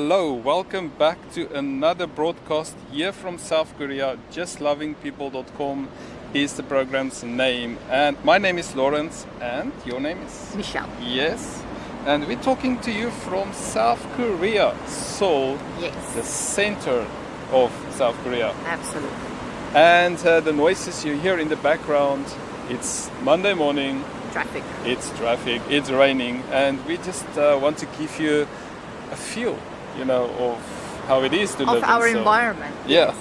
Hello, welcome back to another broadcast here from South Korea. JustLovingPeople.com is the program's name. And my name is Lawrence, and your name is? Michelle. Yes. And we're talking to you from South Korea, Seoul, Yes. the center of South Korea. Absolutely. And the noises you hear in the background, it's Monday morning. Traffic. It's traffic, it's raining, and we just want to give you a feel, of how it is to live in our Seoul. environment. Yeah.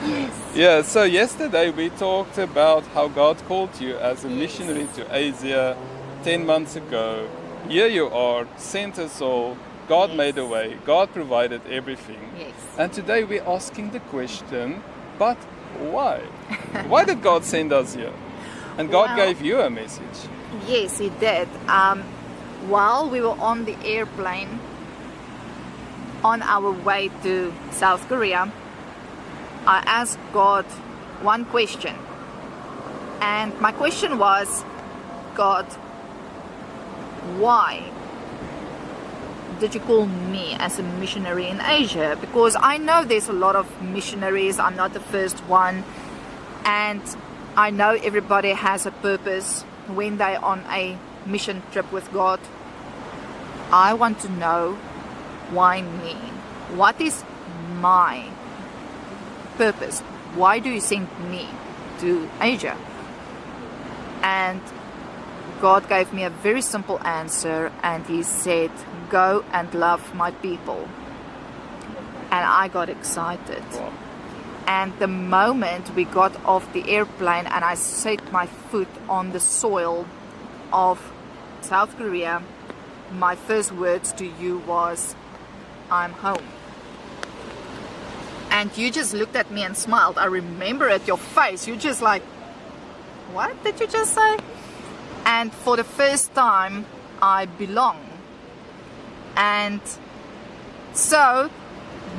Yes. Yeah, so yesterday we talked about how God called you as a Yes. missionary to Asia 10 months ago. Here you are, center Seoul. God Yes. made a way, God provided everything. Yes. And today we're asking the question, but why? Why did God send us here? And God Well, gave you a message. Yes, He did. While we were on the airplane on our way to South Korea, I asked God one question. And my question was, God, why did you call me as a missionary in Asia? Because I know there's a lot of missionaries. I'm not the first one. And I know everybody has a purpose when they're on a mission trip with God. I want to know, why me? What is my purpose? Why do you send me to Asia? And God gave me a very simple answer, and He said, go and love my people. And I got excited. Wow. And the moment we got off the airplane and I set my foot on the soil of South Korea, my first words to you was, I'm home. And you just looked at me and smiled. I remember at your face, you just like, what did you just say? And for the first time, I belong. And so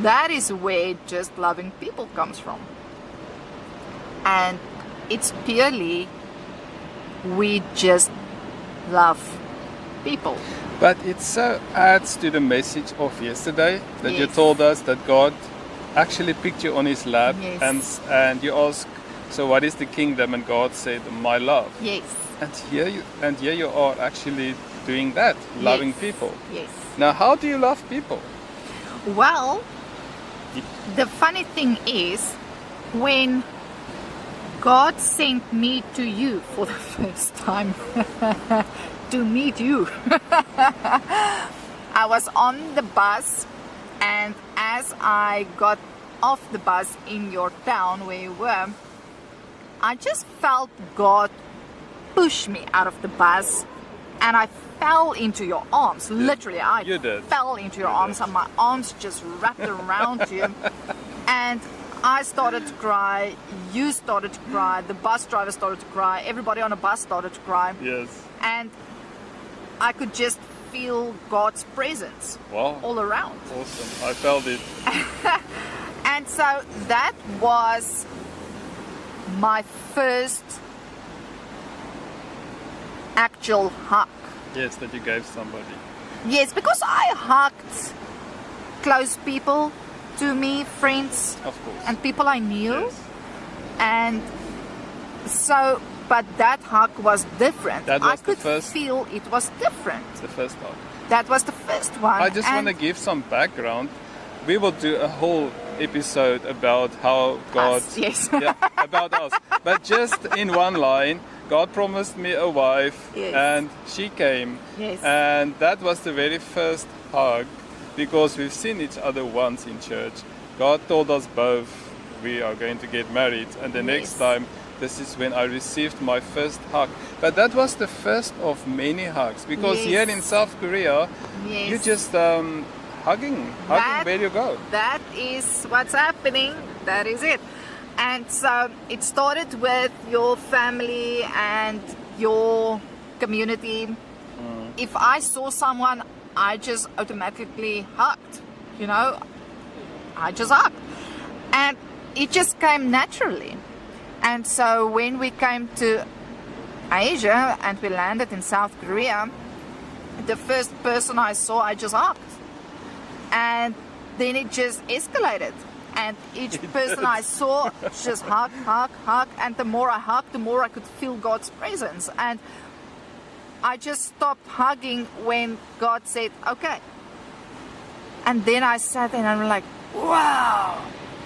that is where Just Loving People comes from. And it's purely, we just love people. But it so adds to the message of yesterday that you Yes. told us that God actually picked you on His lap, Yes. and you asked, so what is the kingdom? And God said, my love. Yes. And here you are actually doing that, loving Yes. people. Yes. Now, how do you love people? Well, the funny thing is, when God sent me to you for the first time to meet you, I was on the bus, and as I got off the bus in your town where you were, I just felt God push me out of the bus, and I fell into your arms. Literally, I You did. fell into your You arms, did. and my arms just wrapped around you. And I started to cry, you started to cry, the bus driver started to cry, everybody on the bus started to cry. Yes. And I could just feel God's presence Wow. all around. Awesome. I felt it. And so that was my first actual hug. Yes, that you gave somebody. Yes, because I hugged close people to me, friends Of course. and people I knew. Yes. And so, but that hug was different. That I was the could first- feel it was different. The first time. That was the first one. I just want to And give some background. We will do a whole episode about how God, us, yes. yeah, about us. But just in one line, God promised me a wife, Yes. and she came. Yes. And that was the very first hug, because we've seen each other once in church. God told us both we are going to get married, and the next Yes. time, this is when I received my first hug. But that was the first of many hugs, because Yes. here in South Korea, Yes. you just hugging That- where you go. That is what's happening. That is it. And so it started with your family and your community. If I saw someone, I just automatically hugged. I just hugged. And it just came naturally. And so when we came to Asia and we landed in South Korea, the first person I saw, I just hugged. And then it just escalated. And each person I saw just hug, and the more I hugged, the more I could feel God's presence. And I just stopped hugging when God said, okay. And then I sat there and I'm like, wow,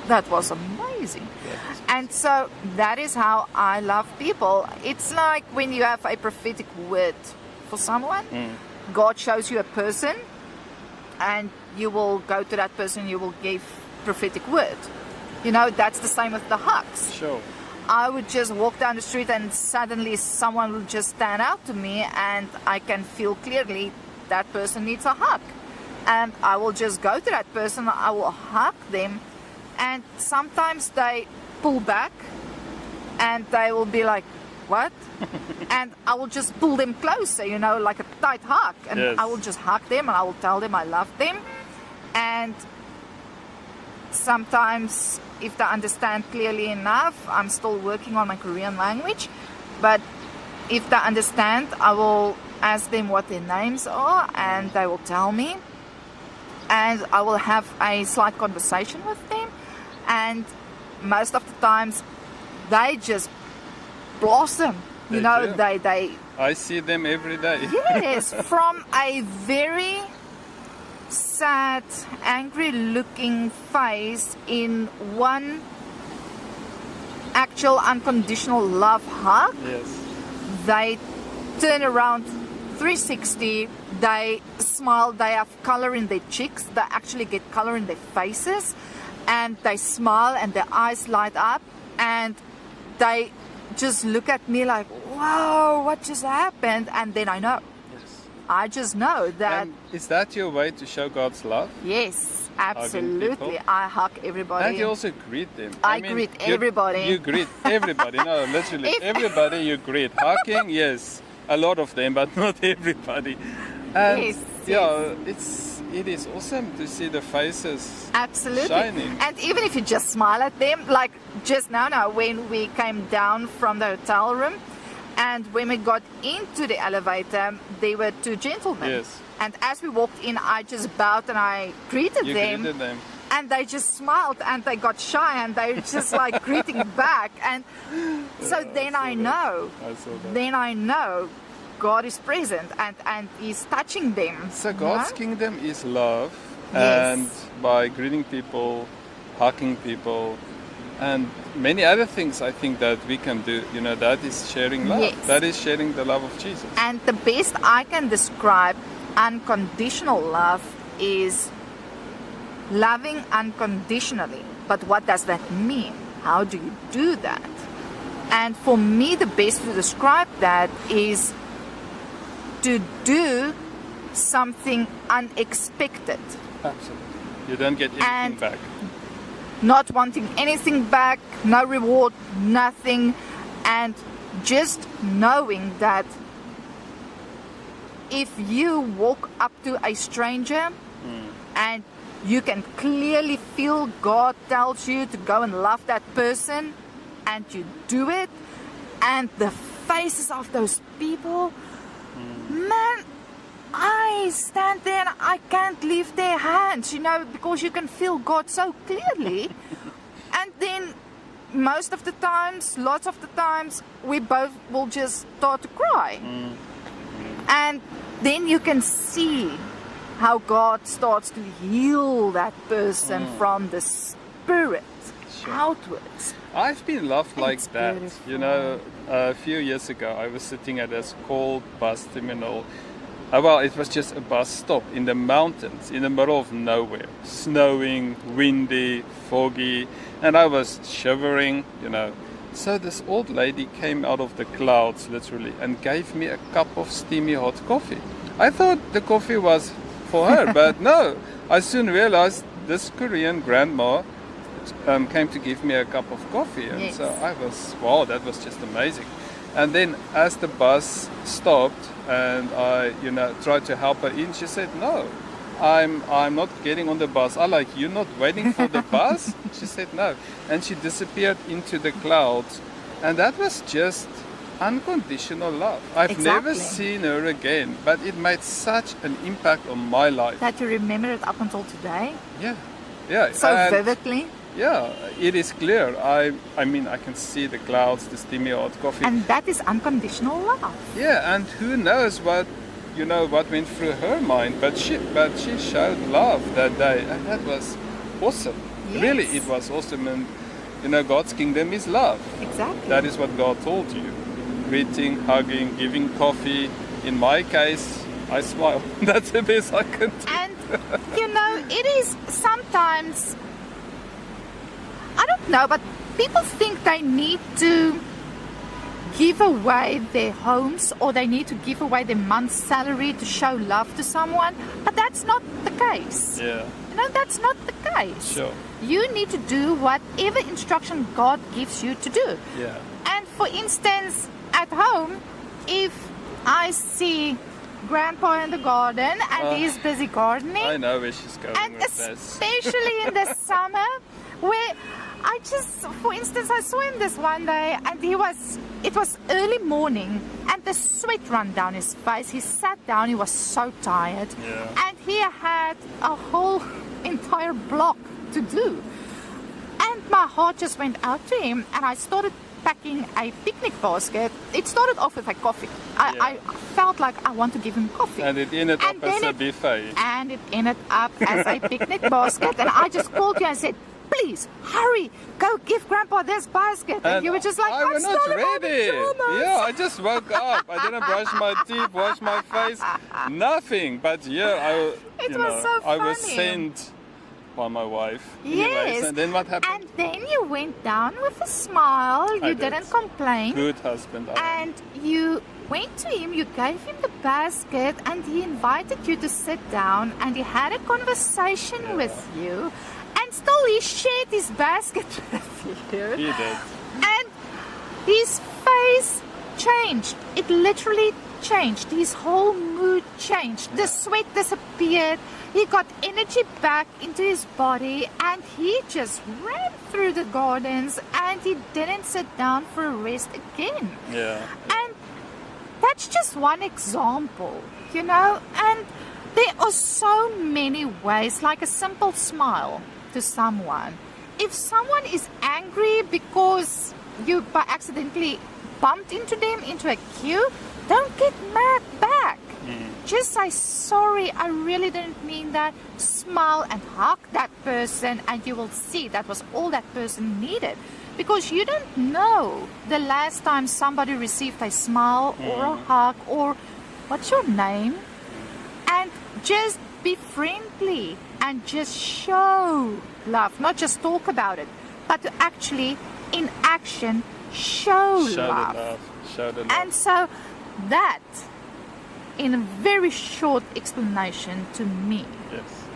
that was amazing. Yes. And so that is how I love people. It's like when you have a prophetic word for someone, God shows you a person, and you will go to that person, you will give prophetic word. You know, that's the same with the hugs. Sure. I would just walk down the street and suddenly someone will just stand out to me, and I can feel clearly that person needs a hug. And I will just go to that person, I will hug them, and sometimes they pull back and they will be like, what? And I will just pull them closer, you know, like a tight hug. And Yes. I will just hug them and I will tell them I love them. And sometimes, if they understand clearly enough, I'm still working on my Korean language, but if they understand, I will ask them what their names are and they will tell me, and I will have a slight conversation with them, and most of the times they just blossom, you They know, do. they I see them every day. yes, from a very sad, angry looking face in one actual unconditional love hug, Yes. they turn around 360, they smile, they have color in their cheeks, they actually get color in their faces, and they smile and their eyes light up, and they just look at me like, wow, what just happened? And then I know. Yes. I just know that, And is that your way to show God's love? yes, people? absolutely. I hug everybody. And you also greet them. I greet everybody. You greet everybody. No, literally If- everybody you greet. Hugging, yes, a lot of them, but not everybody. And Yes, yeah, it is awesome to see the faces Absolutely. shining. And even if you just smile at them, like just now when we came down from the hotel room, and when we got into the elevator, there were two gentlemen. Yes. And as we walked in, I just bowed and I greeted You them. greeted them. And they just smiled and they got shy and they were just like greeting back. And so then I know. I saw that. Then I know God is present and He's touching them. So you God's know? kingdom is love, Yes. and by greeting people, hugging people, and many other things I think that we can do, you know, that is sharing love. Yes. That is sharing the love of Jesus. And the best I can describe unconditional love is loving unconditionally. But what does that mean? How do you do that? And for me, the best to describe that is to do something unexpected, Absolutely. You don't get anything And- back. not wanting anything back, no reward, nothing, and just knowing that if you walk up to a stranger and you can clearly feel God tells you to go and love that person, and you do it, and the faces of those people, man, I stand there and I can't leave their hands, you know, because you can feel God so clearly. And then most of the times, lots of the times, we both will just start to cry. And then you can see how God starts to heal that person from the spirit outwards. I've been loved like It's that. beautiful. You know, a few years ago, I was sitting at a cold bus terminal. Well, it was just a bus stop in the mountains, in the middle of nowhere. Snowing, windy, foggy, and I was shivering, you know. So this old lady came out of the clouds, literally, and gave me a cup of steamy hot coffee. I thought the coffee was for her, but no. I soon realized this Korean grandma came to give me a cup of coffee, and Yes. so I was, wow, that was just amazing. And then as the bus stopped and I, you know, tried to help her in, she said, no, I'm not getting on the bus. I like, you're not waiting for the bus? She said no. And she disappeared into the clouds. And that was just unconditional love. I've never seen her again, but it made such an impact on my life. That you remember it up until today? Yeah. So vividly? Yeah, it is clear. I mean, I can see the clouds, the steamy hot coffee. And that is unconditional love. Yeah, and who knows what went through her mind, but she showed love that day, and that was awesome. Yes. Really, it was awesome. And God's kingdom is love. Exactly. That is what God told you. Greeting, hugging, giving coffee. In my case, I smile. That's the best I can do. And it is sometimes, I don't know, but people think they need to give away their homes or they need to give away their month's salary to show love to someone, but that's not the case. Yeah. That's not the case. Sure. You need to do whatever instruction God gives you to do. Yeah. And for instance, at home, if I see Grandpa in the garden and he's busy gardening, I know where she's going and with this. especially in the summer, where for instance, I saw him this one day, and it was early morning, and the sweat ran down his face. He sat down, he was so tired, and he had a whole entire block to do. And my heart just went out to him, and I started packing a picnic basket. It started off with a coffee. I felt like I want to give him coffee. And it ended up as a buffet. And it ended up as a picnic basket, and I just called you and said, please, hurry, go give Grandpa this basket. And you were just like, I'm not ready. Yeah, I just woke up. I didn't brush my teeth, wash my face, nothing. But I was sent by my wife. Yes. Anyways, and then what happened? And then you went down with a smile. You didn't complain. Good husband. And you went to him, you gave him the basket, and he invited you to sit down, and he had a conversation with you. And still he shared his basket with you. He did. And his face changed. It literally changed. His whole mood changed. The sweat disappeared. He got energy back into his body, and he just ran through the gardens, and he didn't sit down for a rest again. Yeah. And that's just one example, and there are so many ways, like a simple smile to someone. If someone is angry because you by accidentally bumped into them into a queue, don't get mad back. Just say, sorry, I really didn't mean that. Smile and hug that person, and you will see that was all that person needed. Because you don't know the last time somebody received a smile or a hug or what's your name? And just be friendly and just show love. Not just talk about it, but to actually, in action, show love. Show the love. And so that, in a very short explanation to me,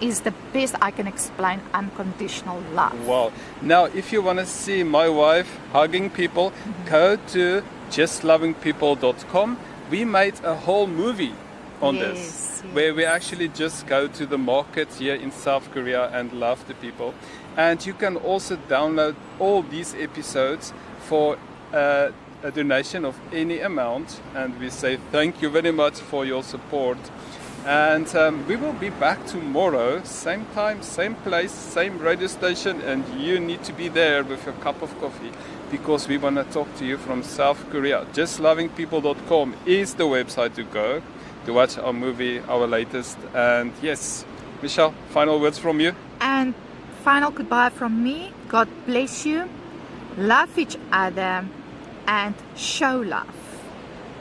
is the best I can explain unconditional love. Wow. Now, if you want to see my wife hugging people, go to justlovingpeople.com. We made a whole movie on this, where we actually just go to the markets here in South Korea and love the people. And you can also download all these episodes for a donation of any amount, and we say thank you very much for your support. And we will be back tomorrow, same time, same place, same radio station, and you need to be there with your cup of coffee, because we want to talk to you from South Korea. JustLovingPeople.com is the website to go to watch our movie, our latest. And yes, Michelle, final words from you. And final goodbye from me. God bless you. Love each other and show love.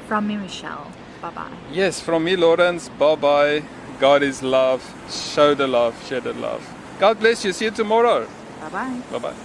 From me, Michelle. Bye-bye. Yes, from me, Lawrence. Bye-bye. God is love. Show the love. Share the love. God bless you. See you tomorrow. Bye-bye. Bye-bye.